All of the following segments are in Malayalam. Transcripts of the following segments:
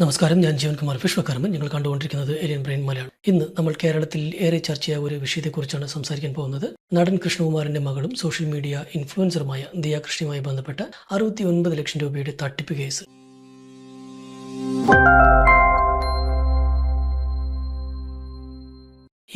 നമസ്കാരം, ഞാൻ ജീവൻകുമാർ വിശ്വകർമ്മൻ. നിങ്ങൾ കണ്ടുകൊണ്ടിരിക്കുന്നത് ഏലിയൻ ബ്രെയിൻ മലയാളം. ഇന്ന് നമ്മൾ കേരളത്തിൽ ഏറെ ചർച്ചയായ ഒരു വിഷയത്തെക്കുറിച്ചാണ് സംസാരിക്കാൻ പോകുന്നത്. നടൻ കൃഷ്ണകുമാറിന്റെ മകളും സോഷ്യൽ മീഡിയ ഇൻഫ്ലുവൻസറുമായ ദിയ കൃഷ്ണയുമായി ബന്ധപ്പെട്ട 69 ലക്ഷം രൂപയുടെ തട്ടിപ്പ് കേസ്.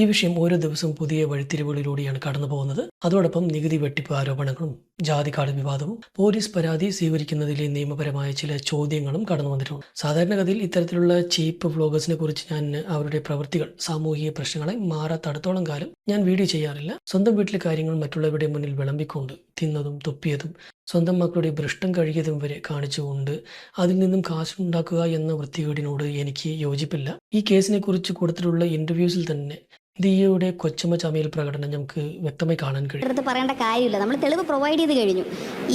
ഈ വിഷയം ഓരോ ദിവസവും പുതിയ വഴിത്തിരിവുകളിലൂടെയാണ് കടന്നു പോകുന്നത്. അതോടൊപ്പം നികുതി വെട്ടിപ്പ് ആരോപണങ്ങളും ജാതി കാർഡ് വിവാദവും പോലീസ് പരാതി സ്വീകരിക്കുന്നതിലെ നിയമപരമായ ചില ചോദ്യങ്ങളും കടന്നു വന്നിട്ടുണ്ട്. സാധാരണഗതിയിൽ ഇത്തരത്തിലുള്ള ചീപ്പ് വ്ലോഗേഴ്സിനെ കുറിച്ച് ഞാൻ അവരുടെ പ്രവൃത്തികൾ, സാമൂഹിക പ്രശ്നങ്ങളെ മാറാത്തടത്തോളം കാലം ഞാൻ വീഡിയോ ചെയ്യാറില്ല. സ്വന്തം വീട്ടിലെ കാര്യങ്ങൾ മറ്റുള്ളവരുടെ മുന്നിൽ വിളമ്പിക്കൊണ്ട് തിന്നതും തുപ്പിയതും സ്വന്തം മക്കളുടെ ഭ്രഷ്ടം കഴുകിയതും വരെ കാണിച്ചുകൊണ്ട് അതിൽ നിന്നും കാശുണ്ടാക്കുക എന്ന വൃത്തികേടിനോട് എനിക്ക് യോജിപ്പില്ല. ഈ കേസിനെ കുറിച്ച് കൊടുത്തിട്ടുള്ള ഇന്റർവ്യൂസിൽ തന്നെ ദിയയുടെ കൊച്ചമ്മ ചമയൽ പ്രകടനം നമുക്ക് വ്യക്തമായി കാണാൻ കഴിയും. പറയേണ്ട കാര്യമില്ല, നമ്മൾ തെളിവ് പ്രൊവൈഡ് ചെയ്ത് കഴിഞ്ഞു.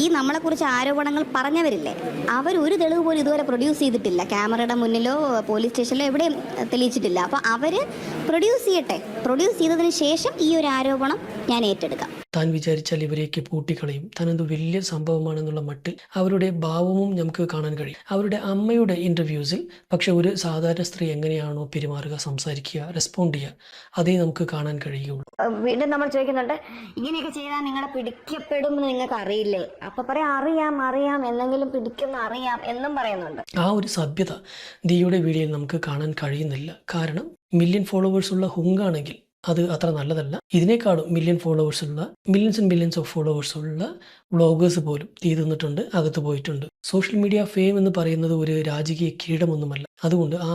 ഈ നമ്മളെക്കുറിച്ച് ആരോപണങ്ങൾ പറഞ്ഞവരില്ലേ, അവർ ഒരു തെളിവ് പോലും ഇതുവരെ പ്രൊഡ്യൂസ് ചെയ്തിട്ടില്ല. ക്യാമറയുടെ മുന്നിലോ പോലീസ് സ്റ്റേഷനിലോ എവിടെയും തെളിയിച്ചിട്ടില്ല. അപ്പോൾ അവർ പ്രൊഡ്യൂസ് ചെയ്യട്ടെ. പ്രൊഡ്യൂസ് ചെയ്തതിന് ശേഷം ഈ ഒരു ആരോപണം ഞാൻ ഏറ്റെടുക്കാം. താൻ വിചാരിച്ചാൽ ഇവരെയൊക്കെ പൂട്ടിക്കളയും, താനെന്ത് വലിയ സംഭവമാണെന്നുള്ള മട്ടിൽ അവരുടെ ഭാവവും നമുക്ക് കാണാൻ കഴിയും. അവരുടെ അമ്മയുടെ ഇന്റർവ്യൂസിൽ പക്ഷെ ഒരു സാധാരണ സ്ത്രീ എങ്ങനെയാണോ പെരുമാറുക, സംസാരിക്കുക, റെസ്പോണ്ട് ചെയ്യുക, അതേ നമുക്ക് കാണാൻ കഴിയുള്ളൂ. വീണ്ടും നമ്മൾ ചോദിക്കുന്നുണ്ട്, ഇങ്ങനെയൊക്കെ ചെയ്താൽ നിങ്ങളെ പിടിക്കപ്പെടും എന്ന് നിങ്ങൾക്ക് അറിയില്ലേ? അപ്പൊ പറയാം, അറിയാം, എന്തെങ്കിലും പിടിക്കുന്ന അറിയാം എന്നും പറയുന്നുണ്ട്. ആ ഒരു സഭ്യത ദിയയുടെ വീഡിയോയിൽ നമുക്ക് കാണാൻ കഴിയുന്നില്ല. കാരണം മില്യൺ ഫോളോവേഴ്സ് ഉള്ള ഹുങ്കാണെങ്കിൽ അത് അത്ര നല്ലതല്ല. ഇതിനേക്കാളും millions and millions of followers ഉള്ള വ്ളോഗേഴ്സ് പോലും തീ തിന്നിട്ടുണ്ട്, അകത്ത് പോയിട്ടുണ്ട്. സോഷ്യൽ മീഡിയ ഫെയിം എന്ന് പറയുന്നത് ഒരു രാജകീയ കീടമൊന്നുമല്ല. അതുകൊണ്ട് ആ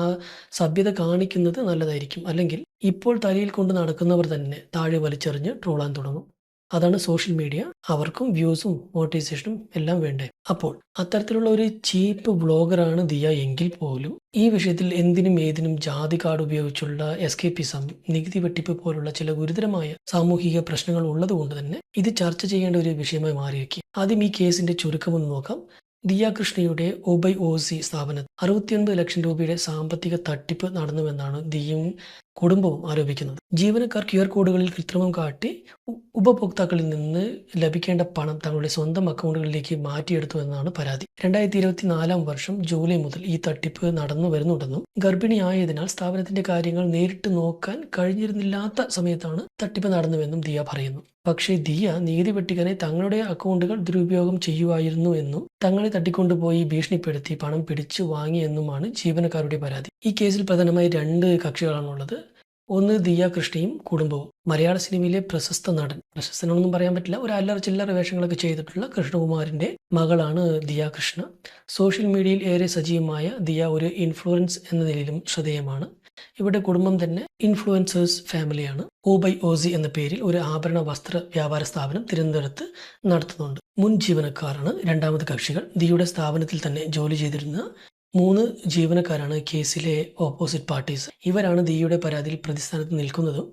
സഭ്യത കാണിക്കുന്നത് നല്ലതായിരിക്കും. അല്ലെങ്കിൽ ഇപ്പോൾ തലയിൽ കൊണ്ട് നടക്കുന്നവർ തന്നെ താഴെ വലിച്ചെറിഞ്ഞ് ട്രോളാൻ തുടങ്ങും. അതാണ് സോഷ്യൽ മീഡിയ. അവർക്കും വ്യൂസും മോണിറ്റൈസേഷനും എല്ലാം വേണ്ടേ. അപ്പോൾ അത്തരത്തിലുള്ള ഒരു ചീപ്പ് വ്ളോഗറാണ് ദിയ എങ്കിൽ പോലും ഈ വിഷയത്തിൽ എന്തിനും ഏതിനും ജാതി കാർഡ് ഉപയോഗിച്ചുള്ള എസ്കേപ്പിസം, നികുതി വെട്ടിപ്പ് പോലുള്ള ചില ഗുരുതരമായ സാമൂഹിക പ്രശ്നങ്ങൾ ഉള്ളതുകൊണ്ട് തന്നെ ഇത് ചർച്ച ചെയ്യേണ്ട ഒരു വിഷയമായി മാറിയിരിക്കുക. ആദ്യം ഈ കേസിന്റെ ചുരുക്കമൊന്ന് നോക്കാം. ദിയ കൃഷ്ണയുടെ OBOC സ്ഥാപനത്തിൽ 69 ലക്ഷം രൂപയുടെ സാമ്പത്തിക തട്ടിപ്പ് നടന്നുവെന്നാണ് ദിയയും കുടുംബവും ആരോപിക്കുന്നത്. ജീവനക്കാർ QR കോഡുകളിൽ കൃത്രിമം കാട്ടി ഉപഭോക്താക്കളിൽ നിന്ന് ലഭിക്കേണ്ട പണം തങ്ങളുടെ സ്വന്തം അക്കൗണ്ടുകളിലേക്ക് മാറ്റിയെടുത്തു എന്നാണ് പരാതി. 2024 വർഷം ജൂലൈ മുതൽ ഈ തട്ടിപ്പ് നടന്നു വരുന്നുണ്ടെന്നും ഗർഭിണിയായതിനാൽ സ്ഥാപനത്തിന്റെ കാര്യങ്ങൾ നേരിട്ട് നോക്കാൻ കഴിഞ്ഞിരുന്നില്ലാത്ത സമയത്താണ് തട്ടിപ്പ് നടന്നുവെന്നും ദിയ പറയുന്നു. പക്ഷേ ദിയ നികുതി വെട്ടിക്കാനെ തങ്ങളുടെ അക്കൗണ്ടുകൾ ദുരുപയോഗം ചെയ്യുമായിരുന്നു എന്നും തങ്ങളെ തട്ടിക്കൊണ്ടുപോയി ഭീഷണിപ്പെടുത്തി പണം പിടിച്ചു വാങ്ങിയെന്നുമാണ് ജീവനക്കാരുടെ പരാതി. ഈ കേസിൽ പ്രധാനമായി 2 കക്ഷികളാണുള്ളത്. ഒന്ന് ദിയ കൃഷ്ണയും കുടുംബവും. മലയാള സിനിമയിലെ പ്രശസ്ത നടൻ, പ്രശസ്തനൊന്നും പറയാൻ പറ്റില്ല, ഒരു അല്ലറ ചില്ലറ വേഷങ്ങളൊക്കെ ചെയ്തിട്ടുള്ള കൃഷ്ണകുമാറിന്റെ മകളാണ് ദിയ കൃഷ്ണ. സോഷ്യൽ മീഡിയയിൽ ഏറെ സജീവമായ ദിയ ഒരു ഇൻഫ്ലുവൻസ് എന്ന നിലയിലും ശ്രദ്ധേയമാണ്. ഇവിടെ കുടുംബം തന്നെ ഇൻഫ്ലുവൻസേഴ്സ് ഫാമിലിയാണ്. OBOC എന്ന പേരിൽ ഒരു ആഭരണ വസ്ത്ര വ്യാപാര സ്ഥാപനം തിരുവനന്തപുരത്ത് നടത്തുന്നുണ്ട്. മുൻ ജീവനക്കാരാണ് രണ്ടാമത്തെ കക്ഷികൾ. ദിയയുടെ സ്ഥാപനത്തിൽ തന്നെ ജോലി ചെയ്തിരുന്ന 3 ജീവനക്കാരാണ് കേസിലെ ഓപ്പോസിറ്റ് പാർട്ടീസ്. ഇവരാണ് ദിയയുടെ പരാതിയിൽ പ്രതിസ്ഥാനത്ത് നിൽക്കുന്നതും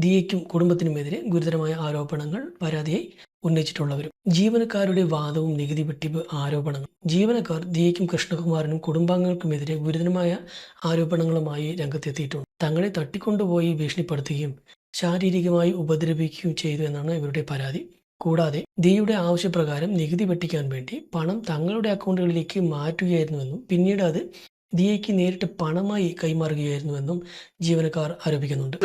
ദിയയ്ക്കും കുടുംബത്തിനുമെതിരെ ഗുരുതരമായ ആരോപണങ്ങൾ പരാതിയായി ഉന്നയിച്ചിട്ടുള്ളവരും. ജീവനക്കാരുടെ വാദവും നികുതി വെട്ടിപ്പ് ആരോപണങ്ങൾ. ജീവനക്കാർ ദിയയ്ക്കും കൃഷ്ണകുമാറിനും കുടുംബാംഗങ്ങൾക്കുമെതിരെ ഗുരുതരമായ ആരോപണങ്ങളുമായി രംഗത്തെത്തിയിട്ടുണ്ട്. തങ്ങളെ തട്ടിക്കൊണ്ടുപോയി ഭീഷണിപ്പെടുത്തുകയും ശാരീരികമായി ഉപദ്രവിക്കുകയും ചെയ്തു എന്നാണ് ഇവരുടെ പരാതി. കൂടാതെ ദിയയുടെ ആവശ്യപ്രകാരം നികുതി വെട്ടിക്കാൻ വേണ്ടി പണം തങ്ങളുടെ അക്കൗണ്ടുകളിലേക്ക് മാറ്റുകയായിരുന്നുവെന്നും പിന്നീട് അത് ദിയയ്ക്ക് നേരിട്ട് പണമായി കൈമാറുകയായിരുന്നുവെന്നും ജീവനക്കാർ ആരോപിക്കുന്നുണ്ട്.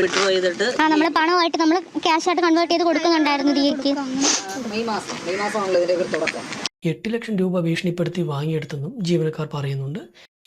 നമ്മൾ പണമായിട്ട് നമ്മൾ ക്യാഷ് ആയിട്ട് കൺവേർട്ട് ചെയ്ത് കൊടുക്കുന്നുണ്ടായിരുന്നു ദിയയ്ക്ക്. 8 ലക്ഷം രൂപ ഭീഷണിപ്പെടുത്തി വാങ്ങിയെടുത്തെന്നും ജീവനക്കാർ പറയുന്നുണ്ട്.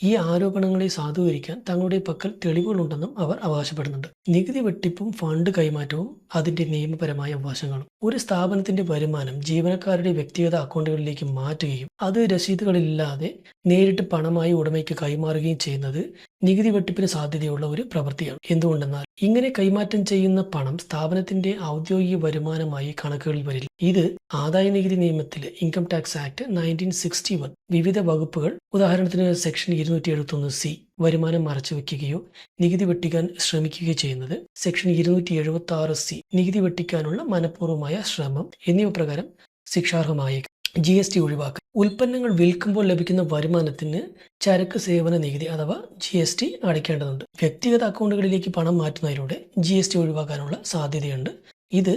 ഈ ആരോപണങ്ങളെ സാധൂകരിക്കാൻ തങ്ങളുടെ പക്കൽ തെളിവുകളുണ്ടെന്നും അവർ അവകാശപ്പെടുന്നുണ്ട്. നികുതി വെട്ടിപ്പും ഫണ്ട് കൈമാറ്റവും അതിന്റെ നിയമപരമായ വശങ്ങളും. ഒരു സ്ഥാപനത്തിന്റെ വരുമാനം ജീവനക്കാരുടെ വ്യക്തിഗത അക്കൗണ്ടുകളിലേക്ക് മാറ്റുകയും അത് രസീതുകളില്ലാതെ നേരിട്ട് പണമായി ഉടമയ്ക്ക് കൈമാറുകയും ചെയ്യുന്നത് നികുതി വെട്ടിപ്പിന് സാധ്യതയുള്ള ഒരു പ്രവൃത്തിയാണ്. എന്തുകൊണ്ടെന്നാൽ ഇങ്ങനെ കൈമാറ്റം ചെയ്യുന്ന പണം സ്ഥാപനത്തിന്റെ ഔദ്യോഗിക വരുമാനമായി കണക്കുകളിൽ വരില്ല. ഇത് ആദായ നികുതി നിയമത്തിലെ ഇൻകം ടാക്സ് ആക്ട് 1961 വിവിധ വകുപ്പുകൾ, ഉദാഹരണത്തിന് സെക്ഷൻ 271C വരുമാനം മറച്ചുവെക്കുകയോ നികുതി വെട്ടിക്കാൻ ശ്രമിക്കുകയോ ചെയ്യുന്നത്, സെക്ഷൻ 276C നികുതി വെട്ടിക്കാനുള്ള മനഃപൂർവ്വമായ ശ്രമം എന്നിവ പ്രകാരം ശിക്ഷാർഹമായേക്കും. GST ഒഴിവാക്കൽ. ഉൽപ്പന്നങ്ങൾ വിൽക്കുമ്പോൾ ലഭിക്കുന്ന വരുമാനത്തിന് ചരക്ക് സേവന നികുതി അഥവാ GST അടയ്ക്കേണ്ടതുണ്ട്. വ്യക്തിഗത അക്കൗണ്ടുകളിലേക്ക് പണം മാറ്റുന്നതിലൂടെ GST ഒഴിവാക്കാനുള്ള സാധ്യതയുണ്ട്. ഇത്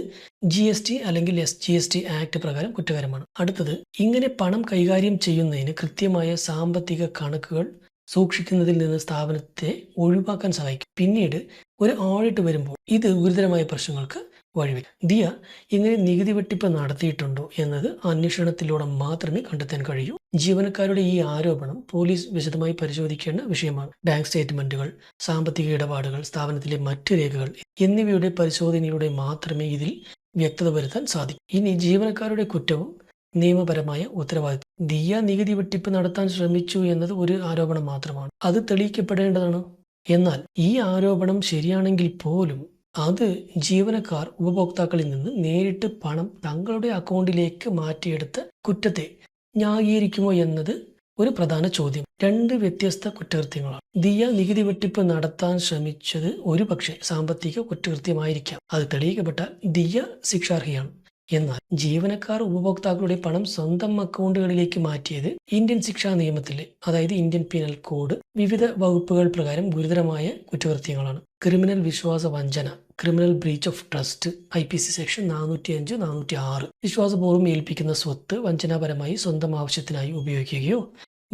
GST അല്ലെങ്കിൽ SGST ആക്ട് പ്രകാരം കുറ്റകരമാണ്. അടുത്തത്, ഇങ്ങനെ പണം കൈകാര്യം ചെയ്യുന്നതിന് കൃത്യമായ സാമ്പത്തിക കണക്കുകൾ സൂക്ഷിക്കുന്നതിൽ നിന്ന് സ്ഥാപനത്തെ ഒഴിവാക്കാൻ സഹായിക്കും. പിന്നീട് ഒരു ഓഡിറ്റ് വരുമ്പോൾ ഇത് ഗുരുതരമായ പ്രശ്നങ്ങൾക്ക് വഴിവെക്കും. ദിയ ഇങ്ങനെ നികുതി വെട്ടിപ്പ് നടത്തിയിട്ടുണ്ടോ എന്നത് അന്വേഷണത്തിലൂടെ മാത്രമേ കണ്ടെത്താൻ കഴിയൂ. ജീവനക്കാരുടെ ഈ ആരോപണം പോലീസ് വിശദമായി പരിശോധിക്കേണ്ട വിഷയമാണ്. ബാങ്ക് സ്റ്റേറ്റ്മെന്റുകൾ, സാമ്പത്തിക ഇടപാടുകൾ, സ്ഥാപനത്തിലെ മറ്റ് രേഖകൾ എന്നിവയുടെ പരിശോധനയിലൂടെ മാത്രമേ ഇതിൽ വ്യക്തത വരുത്താൻ സാധിക്കും. ഇനി ജീവനക്കാരുടെ കുറ്റവും നിയമപരമായ ഉത്തരവാദിത്വം. ദിയ നികുതി വെട്ടിപ്പ് നടത്താൻ ശ്രമിച്ചു എന്നത് ഒരു ആരോപണം മാത്രമാണ്. അത് തെളിയിക്കപ്പെടേണ്ടതാണ്. എന്നാൽ ഈ ആരോപണം ശരിയാണെങ്കിൽ പോലും അത് ജീവനക്കാർ ഉപഭോക്താക്കളിൽ നിന്ന് നേരിട്ട് പണം തങ്ങളുടെ അക്കൗണ്ടിലേക്ക് മാറ്റിയെടുത്ത കുറ്റത്തെ ന്യായീകരിക്കുമോ എന്നത് ഒരു പ്രധാന ചോദ്യം. രണ്ട് വ്യത്യസ്ത കുറ്റകൃത്യങ്ങളാണ്. ദിയ നികുതി വെട്ടിപ്പ് നടത്താൻ ശ്രമിച്ചത് ഒരുപക്ഷെ സാമ്പത്തിക കുറ്റകൃത്യമായിരിക്കാം. അത് തെളിയിക്കപ്പെട്ടാൽ ദിയ ശിക്ഷാർഹിയാണ്. എന്നാൽ ജീവനക്കാർ ഉപഭോക്താക്കളുടെ പണം സ്വന്തം അക്കൗണ്ടുകളിലേക്ക് മാറ്റിയത് ഇന്ത്യൻ ശിക്ഷാ നിയമത്തിലെ, അതായത് ഇന്ത്യൻ പീനൽ കോഡ് വിവിധ വകുപ്പുകൾ പ്രകാരം ഗുരുതരമായ കുറ്റകൃത്യങ്ങളാണ്. ക്രിമിനൽ വിശ്വാസ വഞ്ചന, criminal breach of trust, IPC section 405, 406. വിശ്വാസപൂർവ്വം ഏൽപ്പിക്കുന്ന സ്വത്ത് വഞ്ചനാപരമായി സ്വന്തം ആവശ്യത്തിനായി ഉപയോഗിക്കുകയോ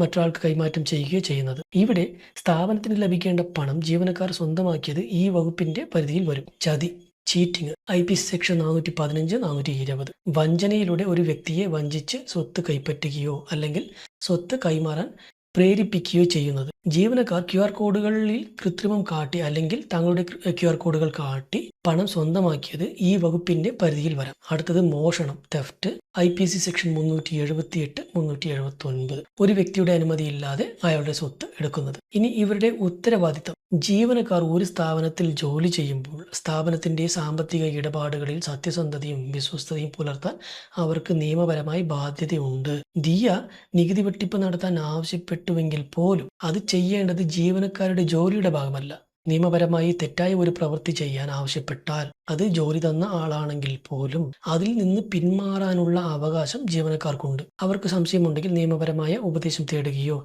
മറ്റൊരാൾക്ക് കൈമാറ്റം ചെയ്യുകയോ ചെയ്യുന്നത്. ഇവിടെ സ്ഥാപനത്തിന് ലഭിക്കേണ്ട പണം ജീവനക്കാർ സ്വന്തമാക്കിയത് ഈ വകുപ്പിന്റെ പരിധിയിൽ വരും. ചതി, ചീറ്റിംഗ്, IPC സെക്ഷൻ 415, 420. വഞ്ചനയിലൂടെ ഒരു വ്യക്തിയെ വഞ്ചിച്ച് സ്വത്ത് കൈപ്പറ്റുകയോ അല്ലെങ്കിൽ സ്വത്ത് കൈമാറാൻ പ്രേരിപ്പിക്കുകയോ ചെയ്യുന്നത്. ജീവനക്കാർ QR കോഡുകളിൽ കൃത്രിമം കാട്ടി അല്ലെങ്കിൽ തങ്ങളുടെ QR കോഡുകൾ കാട്ടി പണം സ്വന്തമാക്കിയത് ഈ വകുപ്പിന്റെ പരിധിയിൽ വരാം. അടുത്തത് മോഷണം, തെഫ്റ്റ്, IPC സെക്ഷൻ 378, 379. ഒരു വ്യക്തിയുടെ അനുമതിയില്ലാതെ അയാളുടെ സ്വത്ത് എടുക്കുന്നത്. ഇനി ഇവരുടെ ഉത്തരവാദിത്തം. ജീവനക്കാർ ഒരു സ്ഥാപനത്തിൽ ജോലി ചെയ്യുമ്പോൾ സ്ഥാപനത്തിന്റെ സാമ്പത്തിക ഇടപാടുകളിൽ സത്യസന്ധതയും വിശ്വസ്തതയും പുലർത്താൻ അവർക്ക് നിയമപരമായി ബാധ്യതയുണ്ട്. ദിയ നികുതി വെട്ടിപ്പ് നടത്താൻ ആവശ്യപ്പെട്ടുവെങ്കിൽ പോലും അത് ചെയ്യേണ്ടത് ജീവനക്കാരുടെ ജോലിയുടെ ഭാഗമല്ല. നിയമപരമായി തെറ്റായ ഒരു പ്രവൃത്തി ചെയ്യാൻ ആവശ്യപ്പെട്ടാൽ അത് ജോലി തന്ന ആളാണെങ്കിൽ പോലും അതിൽ നിന്ന് പിന്മാറാനുള്ള അവകാശം ജീവനക്കാർക്കുണ്ട്. അവർക്ക് സംശയമുണ്ടെങ്കിൽ നിയമപരമായ ഉപദേശം തേടുകയോ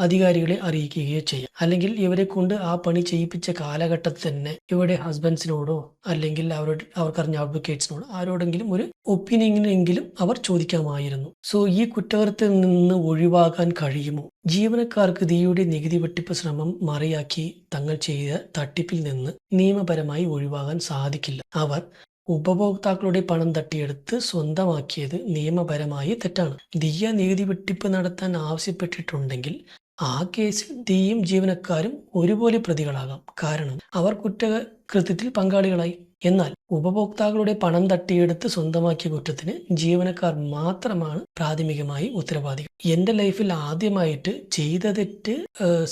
അധികാരികളെ അറിയിക്കുകയോ ചെയ്യാം. അല്ലെങ്കിൽ ഇവരെ കൊണ്ട് ആ പണി ചെയ്യിപ്പിച്ച കാലഘട്ടത്തിൽ തന്നെ ഇവരുടെ ഹസ്ബൻഡ്സിനോടോ അല്ലെങ്കിൽ അവർക്കറിഞ്ഞ അഡ്വക്കേറ്റ്സിനോടോ ആരോടെങ്കിലും ഒരു ഒപ്പീനിയനെങ്കിലും അവർ ചോദിക്കാമായിരുന്നു. സോ ഈ കുറ്റകൃത്യത്തിൽ നിന്ന് ഒഴിവാക്കാൻ കഴിയുമോ? ജീവനക്കാർക്ക് ദിയയുടെ നികുതി വെട്ടിപ്പ് ശ്രമം മറയാക്കി തങ്ങൾ ചെയ്ത തട്ടിപ്പിൽ നിന്ന് നിയമപരമായി ഒഴിവാകാൻ സാധിക്കില്ല. അവർ ഉപഭോക്താക്കളുടെ പണം തട്ടിയെടുത്ത് സ്വന്തമാക്കിയത് നിയമപരമായി തെറ്റാണ്. ദിയ നികുതി വെട്ടിപ്പ് നടത്താൻ ആവശ്യപ്പെട്ടിട്ടുണ്ടെങ്കിൽ ആ കേസിൽ ദിയയും ജീവനക്കാരും ഒരുപോലെ പ്രതികളാകാം. കാരണം അവർ കുറ്റകൃത്യത്തിൽ പങ്കാളികളായി. എന്നാൽ ഉപഭോക്താക്കളുടെ പണം തട്ടിയെടുത്ത് സ്വന്തമാക്കിയ കുറ്റത്തിന് ജീവനക്കാർ മാത്രമാണ് പ്രാഥമികമായി ഉത്തരവാദികൾ. എൻ്റെ ലൈഫിൽ ആദ്യമായിട്ട് ചെയ്ത തെറ്റ്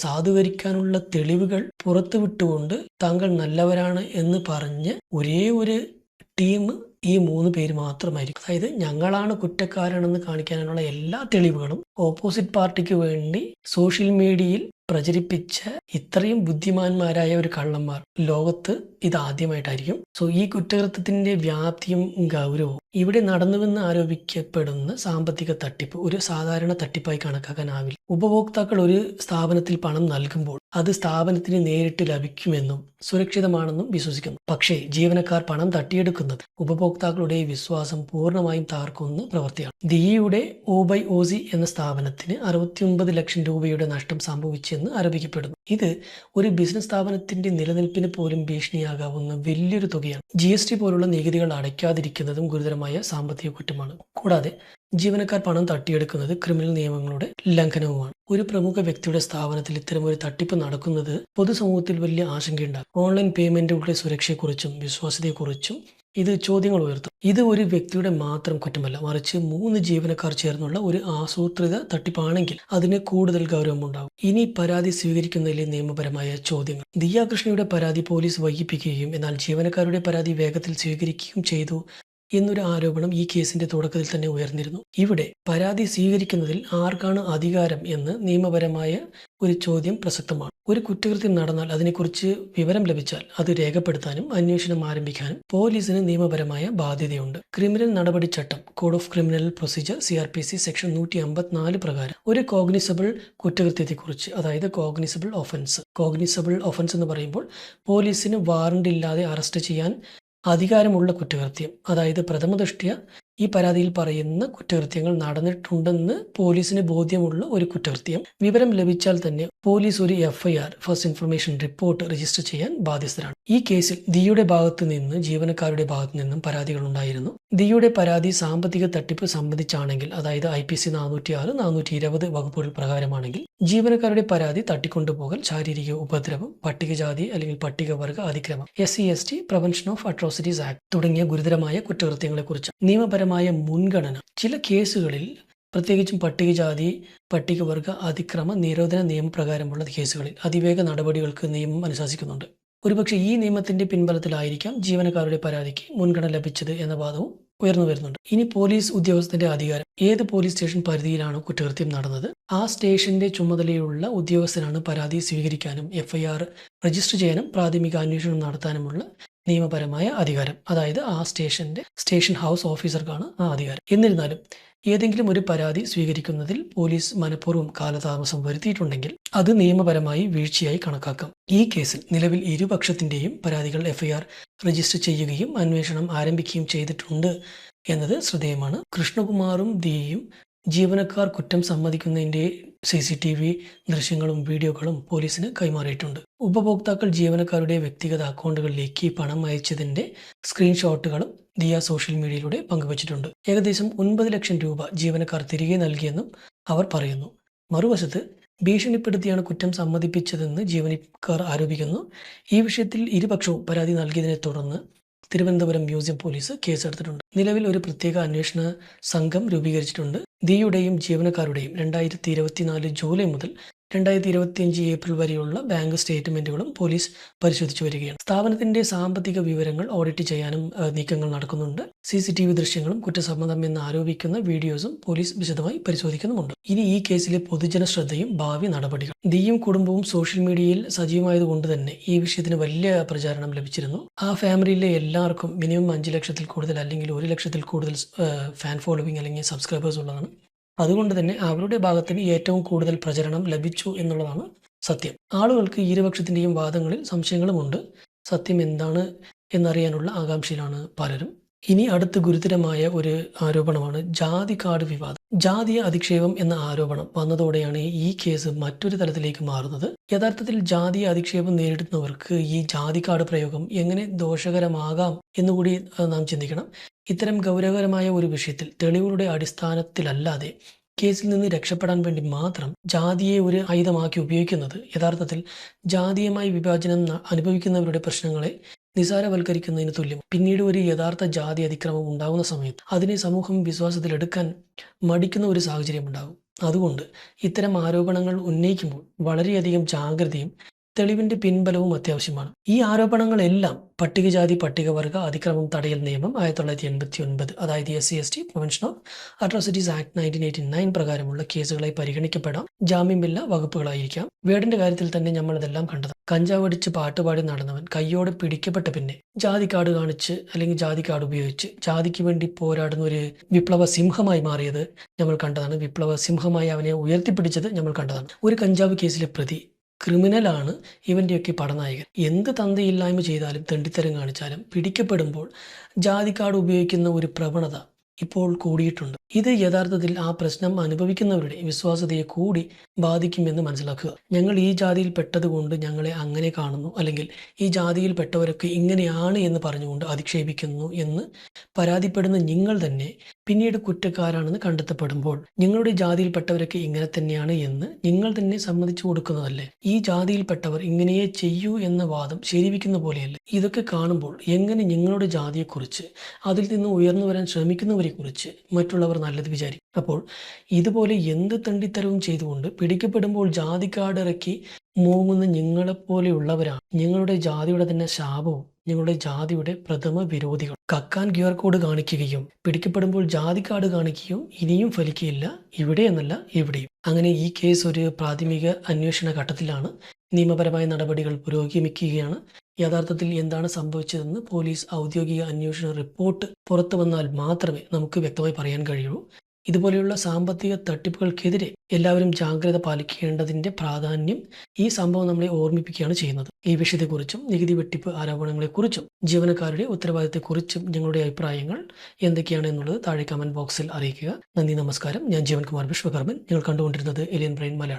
സാധൂകരിക്കാനുള്ള തെളിവുകൾ പുറത്തുവിട്ടുകൊണ്ട് താങ്കൾ നല്ലവരാണ് എന്ന് പറഞ്ഞ് ഒരേ ഒരു ടീം ഈ 3 പേര് മാത്രമായിരിക്കും. അതായത് ഞങ്ങളാണ് കുറ്റക്കാരാണെന്ന് കാണിക്കാനുള്ള എല്ലാ തെളിവുകളും ഓപ്പോസിറ്റ് പാർട്ടിക്ക് വേണ്ടി സോഷ്യൽ മീഡിയയിൽ പ്രചരിപ്പിച്ച ഇത്രയും ബുദ്ധിമാന്മാരായ ഒരു കള്ളന്മാർ ലോകത്ത് ഇതാദ്യമായിട്ടായിരിക്കും. സോ ഈ കുറ്റകൃത്യത്തിന്റെ വ്യാപ്തിയും ഗൗരവവും ഇവിടെ നടന്നുവെന്ന് ആരോപിക്കപ്പെടുന്ന സാമ്പത്തിക തട്ടിപ്പ് ഒരു സാധാരണ തട്ടിപ്പായി കണക്കാക്കാനാവില്ല. ഉപഭോക്താക്കൾ ഒരു സ്ഥാപനത്തിൽ പണം നൽകുമ്പോൾ അത് സ്ഥാപനത്തിന് നേരിട്ട് ലഭിക്കുമെന്നും സുരക്ഷിതമാണെന്നും വിശ്വസിക്കുന്നു. പക്ഷേ ജീവനക്കാർ പണം തട്ടിയെടുക്കുന്നത് ഉപഭോക്താക്കളുടെ വിശ്വാസം പൂർണ്ണമായും തകർക്കുന്ന പ്രവൃത്തിയാണ്. ദിയയുടെ OBY എന്ന സ്ഥാപനത്തിന് 69 ലക്ഷം രൂപയുടെ നഷ്ടം സംഭവിച്ചെന്ന് ആരോപിക്കപ്പെടുന്നു. ഇത് ഒരു ബിസിനസ് സ്ഥാപനത്തിന്റെ നിലനിൽപ്പിന് പോലും ഭീഷണിയാകാവുന്ന വലിയൊരു തുകയാണ്. GST പോലുള്ള നികുതികൾ അടയ്ക്കാതിരിക്കുന്നതും ഗുരുതരമായ സാമ്പത്തിക കുറ്റമാണ്. കൂടാതെ ജീവനക്കാർ പണം തട്ടിയെടുക്കുന്നത് ക്രിമിനൽ നിയമങ്ങളുടെ ലംഘനവുമാണ്. ഒരു പ്രമുഖ വ്യക്തിയുടെ സ്ഥാപനത്തിൽ ഇത്തരമൊരു തട്ടിപ്പ് നടക്കുന്നത് പൊതുസമൂഹത്തിൽ വലിയ ആശങ്കയുണ്ടാകും. ഓൺലൈൻ പേയ്മെന്റുകളുടെ സുരക്ഷയെക്കുറിച്ചും വിശ്വാസ്യതയെക്കുറിച്ചും ഇത് ചോദ്യങ്ങൾ ഉയർത്തും. ഇത് ഒരു വ്യക്തിയുടെ മാത്രം കുറ്റമല്ല, മറിച്ച് 3 ജീവനക്കാർ ചേർന്നുള്ള ഒരു ആസൂത്രിത തട്ടിപ്പാണെങ്കിൽ അതിന് കൂടുതൽ ഗൗരവമുണ്ടാകും. ഇനി പരാതി സ്വീകരിക്കുന്നതിലെ നിയമപരമായ ചോദ്യങ്ങൾ. ദിയ കൃഷ്ണയുടെ പരാതി പോലീസ് വൈകിപ്പിക്കുകയും എന്നാൽ ജീവനക്കാരുടെ പരാതി വേഗത്തിൽ സ്വീകരിക്കുകയും ചെയ്തു എന്നൊരു ആരോപണം ഈ കേസിന്റെ തുടക്കത്തിൽ തന്നെ ഉയർന്നിരുന്നു. ഇവിടെ പരാതി സ്വീകരിക്കുന്നതിൽ ആർക്കാണ് അധികാരം എന്ന് നിയമപരമായ ഒരു ചോദ്യം പ്രസക്തമാണ്. ഒരു കുറ്റകൃത്യം നടന്നാൽ അതിനെക്കുറിച്ച് വിവരം ലഭിച്ചാൽ അത് രേഖപ്പെടുത്താനും അന്വേഷണം ആരംഭിക്കാനും പോലീസിന് നിയമപരമായ ബാധ്യതയുണ്ട്. ക്രിമിനൽ നടപടിച്ചട്ടം code of criminal procedure CRPC section 154 പ്രകാരം ഒരു കോഗ്നിസബിൾ കുറ്റകൃത്യത്തെക്കുറിച്ച്, അതായത് കോഗ്നിസബിൾ ഒഫൻസ് എന്ന് പറയുമ്പോൾ പോലീസിന് വാറണ്ട് ഇല്ലാതെ അറസ്റ്റ് ചെയ്യാൻ അധികാരമുള്ള കുറ്റകൃത്യം, അതായത് പ്രഥമദൃഷ്ട്യാ ഈ പരാതിയിൽ പറയുന്ന കുറ്റകൃത്യങ്ങൾ നടന്നിട്ടുണ്ടെന്ന് പോലീസിന് ബോധ്യമുള്ള ഒരു കുറ്റകൃത്യം വിവരം ലഭിച്ചാൽ തന്നെ പോലീസ് ഒരു FIR first information report register ചെയ്യാൻ ബാധ്യസ്ഥരാണ്. ഈ കേസിൽ ദിയുടെ ഭാഗത്തു നിന്ന് ജീവനക്കാരുടെ ഭാഗത്തു നിന്നും പരാതികൾ ഉണ്ടായിരുന്നു. ദിയുടെ പരാതി സാമ്പത്തിക തട്ടിപ്പ് സംബന്ധിച്ചാണെങ്കിൽ, അതായത് IPC 406, 420 വകുപ്പുകൾ പ്രകാരമാണെങ്കിൽ, ജീവനക്കാരുടെ പരാതി തട്ടിക്കൊണ്ടുപോകൽ, ശാരീരിക ഉപദ്രവം, പട്ടികജാതി അല്ലെങ്കിൽ പട്ടികവർഗ അതിക്രമം, SC/ST prevention of atrocities act തുടങ്ങിയ ഗുരുതരമായ കുറ്റകൃത്യങ്ങളെക്കുറിച്ച് നിയമപരമായ മുൻഗണന ചില കേസുകളിൽ, പ്രത്യേകിച്ചും പട്ടികജാതി പട്ടികവർഗ അതിക്രമ നിരോധന നിയമപ്രകാരമുള്ള കേസുകളിൽ അതിവേഗ നടപടികൾക്ക് നിയമം അനുശാസിക്കുന്നുണ്ട്. ഒരുപക്ഷെ ഈ നിയമത്തിന്റെ പിൻബലത്തിലായിരിക്കാം ജീവനക്കാരുടെ പരാതിക്ക് മുൻഗണന ലഭിച്ചത് എന്ന വാദവും ഉയർന്നു വരുന്നുണ്ട്. ഇനി പോലീസ് ഉദ്യോഗസ്ഥന്റെ അധികാരം. ഏത് പോലീസ് സ്റ്റേഷൻ പരിധിയിലാണോ കുറ്റകൃത്യം നടന്നത്, ആ സ്റ്റേഷന്റെ ചുമതലയുള്ള ഉദ്യോഗസ്ഥനാണ് പരാതി സ്വീകരിക്കാനും FIR രജിസ്റ്റർ ചെയ്യാനും പ്രാഥമിക അന്വേഷണം നടത്താനുമുള്ള നിയമപരമായ അധികാരം. അതായത് ആ സ്റ്റേഷൻ ഹൗസ് ഓഫീസർക്കാണ് ആ അധികാരം. എന്നിരുന്നാലും ഏതെങ്കിലും ഒരു പരാതി സ്വീകരിക്കുന്നതിൽ പോലീസ് മനഃപൂർവ്വം കാലതാമസം വരുത്തിയിട്ടുണ്ടെങ്കിൽ അത് നിയമപരമായി വീഴ്ചയായി കണക്കാക്കാം. ഈ കേസിൽ നിലവിൽ ഇരുപക്ഷത്തിന്റെയും പരാതികൾ FIR രജിസ്റ്റർ ചെയ്യുകയും അന്വേഷണം ആരംഭിക്കുകയും ചെയ്തിട്ടുണ്ട് എന്നത് ശ്രദ്ധേയമാണ്. കൃഷ്ണകുമാറും ദിയയും ജീവനക്കാർ കുറ്റം സമ്മതിക്കുന്നതിന്റെ CCTV ദൃശ്യങ്ങളും വീഡിയോകളും പോലീസിന് കൈമാറിയിട്ടുണ്ട്. ഉപഭോക്താക്കൾ ജീവനക്കാരുടെ വ്യക്തിഗത അക്കൗണ്ടുകളിലേക്ക് പണം അയച്ചതിന്റെ സ്ക്രീൻഷോട്ടുകളും ദിയ സോഷ്യൽ മീഡിയയിലൂടെ പങ്കുവച്ചിട്ടുണ്ട്. ഏകദേശം 9 ലക്ഷം രൂപ ജീവനക്കാർ തിരികെ നൽകിയെന്നും അവർ പറയുന്നു. മറുവശത്ത് ഭീഷണിപ്പെടുത്തിയാണ് കുറ്റം സമ്മതിപ്പിച്ചതെന്ന് ജീവനക്കാർ ആരോപിക്കുന്നു. ഈ വിഷയത്തിൽ ഇരുപക്ഷവും പരാതി നൽകിയതിനെ തുടർന്ന് തിരുവനന്തപുരം മ്യൂസിയം പോലീസ് കേസെടുത്തിട്ടുണ്ട്. നിലവിൽ ഒരു പ്രത്യേക അന്വേഷണ സംഘം രൂപീകരിച്ചിട്ടുണ്ട്. ദിയുടെയും ജീവനക്കാരുടെയും 2024 ജൂലൈ മുതൽ 2025 ഏപ്രിൽ വരെയുള്ള ബാങ്ക് സ്റ്റേറ്റ്മെന്റുകളും പോലീസ് പരിശോധിച്ചു വരികയാണ്. സ്ഥാപനത്തിന്റെ സാമ്പത്തിക വിവരങ്ങൾ ഓഡിറ്റ് ചെയ്യാനും നീക്കങ്ങൾ നടക്കുന്നുണ്ട്. CCTV ദൃശ്യങ്ങളും കുറ്റസമ്മതം എന്ന് ആരോപിക്കുന്ന വീഡിയോസും പോലീസ് വിശദമായി പരിശോധിക്കുന്നുമുണ്ട്. ഇനി ഈ കേസിലെ പൊതുജന ശ്രദ്ധയും ഭാവി നടപടികൾ. ദിയും കുടുംബവും സോഷ്യൽ മീഡിയയിൽ സജീവമായതുകൊണ്ട് തന്നെ ഈ വിഷയത്തിന് വലിയ പ്രചാരണം ലഭിച്ചിരുന്നു. ആ ഫാമിലിയിലെ എല്ലാവർക്കും മിനിമം 5 ലക്ഷത്തിൽ കൂടുതൽ അല്ലെങ്കിൽ 1 ലക്ഷത്തിൽ കൂടുതൽ ഫാൻ ഫോളോവിംഗ് അല്ലെങ്കിൽ സബ്സ്ക്രൈബേഴ്സ് ഉള്ളതാണ്. അതുകൊണ്ട് തന്നെ അവരുടെ ഭാഗത്തിന് ഏറ്റവും കൂടുതൽ പ്രചരണം ലഭിച്ചു എന്നുള്ളതാണ് സത്യം. ആളുകൾക്ക് ഇരുപക്ഷത്തിന്റെയും വാദങ്ങളിൽ സംശയങ്ങളുമുണ്ട്. സത്യം എന്താണ് എന്നറിയാനുള്ള ആകാംക്ഷയിലാണ് പലരും. ഇനി അടുത്ത ഗുരുതരമായ ഒരു ആരോപണമാണ് ജാതി കാർഡ് വിവാദം. ജാതീയ അധിക്ഷേപം എന്ന ആരോപണം വന്നതോടെയാണ് ഈ കേസ് മറ്റൊരു തലത്തിലേക്ക് മാറുന്നത്. യഥാർത്ഥത്തിൽ ജാതീയ അധിക്ഷേപം നേരിടുന്നവർക്ക് ഈ ജാതി കാർഡ് പ്രയോഗം എങ്ങനെ ദോഷകരമാകാം എന്നുകൂടി നാം ചിന്തിക്കണം. ഇത്തരം ഗൗരവകരമായ ഒരു വിഷയത്തിൽ തെളിവുകളുടെ അടിസ്ഥാനത്തിലല്ലാതെ കേസിൽ നിന്ന് രക്ഷപ്പെടാൻ വേണ്ടി മാത്രം ജാതിയെ ഒരു ആയുധമാക്കി ഉപയോഗിക്കുന്നത് യഥാർത്ഥത്തിൽ ജാതീയമായി വിഭാജനം അനുഭവിക്കുന്നവരുടെ പ്രശ്നങ്ങളെ നിസാരവൽക്കരിക്കുന്നതിന് തുല്യം. പിന്നീട് ഒരു യഥാർത്ഥ ജാതി അതിക്രമം ഉണ്ടാകുന്ന സമയത്ത് അതിനെ സമൂഹം വിശ്വാസത്തിലെടുക്കാൻ മടിക്കുന്ന ഒരു സാഹചര്യം ഉണ്ടാകും. അതുകൊണ്ട് ഇത്തരം ആരോപണങ്ങൾ ഉന്നയിക്കുമ്പോൾ വളരെയധികം ജാഗ്രതയും തെളിവിന്റെ പിൻബലവും അത്യാവശ്യമാണ്. ഈ ആരോപണങ്ങളെല്ലാം പട്ടികജാതി പട്ടികവർഗ അതിക്രമം തടയൽ നിയമം 1989, അതായത് SC/ST prevention of atrocities act 1989 പ്രകാരമുള്ള കേസുകളായി പരിഗണിക്കപ്പെടാം. ജാമ്യമില്ല വകുപ്പുകളായിരിക്കാം. വേടിന്റെ കാര്യത്തിൽ തന്നെ നമ്മൾ ഇതെല്ലാം കണ്ടത്. കഞ്ചാവടിച്ച് പാട്ടുപാടി നടന്നവൻ കയ്യോടെ പിടിക്കപ്പെട്ട പിന്നെ ജാതി കാർഡ് കാണിച്ച് അല്ലെങ്കിൽ ജാതി കാർഡ് ഉപയോഗിച്ച് ജാതിക്ക് വേണ്ടി പോരാടുന്ന ഒരു വിപ്ലവ സിംഹമായി മാറിയത് നമ്മൾ കണ്ടതാണ്. വിപ്ലവ സിംഹമായി അവനെ ഉയർത്തിപ്പിടിച്ചത് നമ്മൾ കണ്ടതാണ്. ഒരു കഞ്ചാവ് കേസിലെ പ്രതി ക്രിമിനലാണ് ഇവൻ്റെയൊക്കെ പടനായകൻ. എന്ത് തന്തയില്ലായ്മ ചെയ്താലും തെണ്ടിത്തരം കാണിച്ചാലും പിടിക്കപ്പെടുമ്പോൾ ജാതി കാർഡ് ഉപയോഗിക്കുന്ന ഒരു പ്രവണത ഇപ്പോൾ കൂടിയിട്ടുണ്ട്. ഇത് യഥാർത്ഥത്തിൽ ആ പ്രശ്നം അനുഭവിക്കുന്നവരുടെ വിശ്വാസ്യതയെ കൂടി ബാധിക്കുമെന്ന് മനസ്സിലാക്കുക. ഞങ്ങൾ ഈ ജാതിയിൽ പെട്ടതുകൊണ്ട് ഞങ്ങളെ അങ്ങനെ കാണുന്നു, അല്ലെങ്കിൽ ഈ ജാതിയിൽ പെട്ടവരൊക്കെ ഇങ്ങനെയാണ് എന്ന് പറഞ്ഞുകൊണ്ട് അധിക്ഷേപിക്കുന്നു എന്ന് പരാതിപ്പെടുന്ന നിങ്ങൾ തന്നെ പിന്നീട് കുറ്റക്കാരാണെന്ന് കണ്ടെത്തപ്പെടുമ്പോൾ നിങ്ങളുടെ ജാതിയിൽപ്പെട്ടവരൊക്കെ ഇങ്ങനെ തന്നെയാണ് എന്ന് നിങ്ങൾ തന്നെ സമ്മതിച്ചു കൊടുക്കുന്നതല്ലേ? ഈ ജാതിയിൽപ്പെട്ടവർ ഇങ്ങനെയേ ചെയ്യൂ എന്ന വാദം ശരിവെക്കുന്ന പോലെയല്ലേ? ഇതൊക്കെ കാണുമ്പോൾ എങ്ങനെ നിങ്ങളുടെ ജാതിയെക്കുറിച്ച്, അതിൽ നിന്ന് ഉയർന്നു വരാൻ ശ്രമിക്കുന്നവരെക്കുറിച്ച് മറ്റുള്ളവർ നല്ലത് വിചാരിക്കും? അപ്പോൾ ഇതുപോലെ എന്ത് തണ്ടിത്തരവും ചെയ്തുകൊണ്ട് പിടിക്കപ്പെടുമ്പോൾ ജാതി കാർഡ് ഇറക്കി മൂങ്ങുന്ന നിങ്ങളെപ്പോലെയുള്ളവരാണ് നിങ്ങളുടെ ജാതിയുടെ തന്നെ ശാപവും നിങ്ങളുടെ ജാതിയുടെ പ്രഥമ വിരോധികൾ. കക്കാൻ QR കോഡ് കാണിക്കുകയും പിടിക്കപ്പെടുമ്പോൾ ജാതി കാർഡ് കാണിക്കുകയും ഇനിയും ഫലിക്കുകയില്ല, ഇവിടെ എന്നല്ല എവിടെയും. അങ്ങനെ ഈ കേസ് ഒരു പ്രാഥമിക അന്വേഷണ ഘട്ടത്തിലാണ്. നിയമപരമായ നടപടികൾ പുരോഗമിക്കുകയാണ്. യഥാർത്ഥത്തിൽ എന്താണ് സംഭവിച്ചതെന്ന് പോലീസ് ഔദ്യോഗിക അന്വേഷണ റിപ്പോർട്ട് പുറത്തു വന്നാൽ മാത്രമേ നമുക്ക് വ്യക്തമായി പറയാൻ കഴിയുള്ളൂ. ഇതുപോലെയുള്ള സാമ്പത്തിക തട്ടിപ്പുകൾക്കെതിരെ എല്ലാവരും ജാഗ്രത പാലിക്കേണ്ടതിൻ്റെ പ്രാധാന്യം ഈ സംഭവം നമ്മളെ ഓർമ്മിപ്പിക്കുകയാണ് ചെയ്യുന്നത്. ഈ വിഷയത്തെക്കുറിച്ചും നികുതി വെട്ടിപ്പ് ആരോപണങ്ങളെക്കുറിച്ചും ജീവനക്കാരുടെ ഉത്തരവാദിത്തത്തെക്കുറിച്ചും ഞങ്ങളുടെ അഭിപ്രായങ്ങൾ എന്തൊക്കെയാണ് എന്നുള്ളത് താഴെ കമൻറ്റ് ബോക്സിൽ അറിയിക്കുക. നന്ദി, നമസ്കാരം. ഞാൻ ജീവൻകുമാർ വിശ്വകർമ്മൻ. നിങ്ങൾ കണ്ടുകൊണ്ടിരുന്നത് എലിയൻ ബ്രെയിൻ മലയാളം.